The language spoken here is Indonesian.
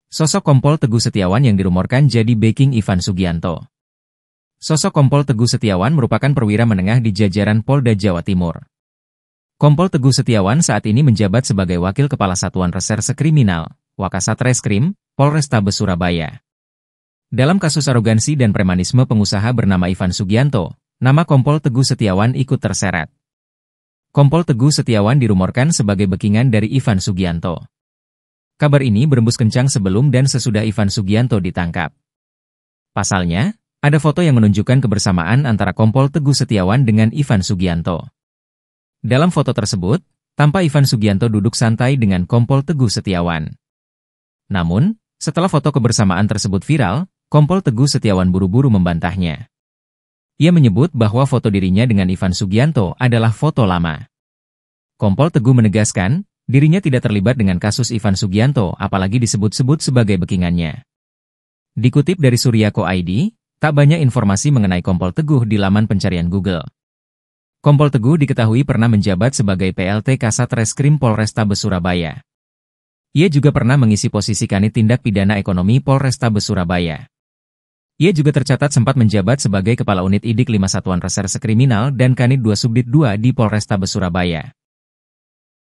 Sosok Kompol Teguh Setiawan yang dirumorkan jadi backing Ivan Sugianto. Sosok Kompol Teguh Setiawan merupakan perwira menengah di jajaran Polda Jawa Timur. Kompol Teguh Setiawan saat ini menjabat sebagai Wakil Kepala Satuan Reserse Kriminal, Wakasatreskrim, Polrestabes Surabaya. Dalam kasus arogansi dan premanisme pengusaha bernama Ivan Sugianto, nama Kompol Teguh Setiawan ikut terseret. Kompol Teguh Setiawan dirumorkan sebagai backingan dari Ivan Sugianto. Kabar ini berembus kencang sebelum dan sesudah Ivan Sugianto ditangkap. Pasalnya, ada foto yang menunjukkan kebersamaan antara Kompol Teguh Setiawan dengan Ivan Sugianto. Dalam foto tersebut, tampak Ivan Sugianto duduk santai dengan Kompol Teguh Setiawan. Namun, setelah foto kebersamaan tersebut viral, Kompol Teguh Setiawan buru-buru membantahnya. Ia menyebut bahwa foto dirinya dengan Ivan Sugianto adalah foto lama. Kompol Teguh menegaskan, dirinya tidak terlibat dengan kasus Ivan Sugianto apalagi disebut-sebut sebagai backingannya. Dikutip dari Suryako.id, tak banyak informasi mengenai Kompol Teguh di laman pencarian Google. Kompol Teguh diketahui pernah menjabat sebagai PLT Kasatreskrim Polrestabes Surabaya. Ia juga pernah mengisi posisi Kanit Tindak Pidana Ekonomi Polrestabes Surabaya. Ia juga tercatat sempat menjabat sebagai Kepala Unit IDIK 5 Satuan Reserse Kriminal dan Kanit 2 Subdit 2 di Polrestabes Surabaya.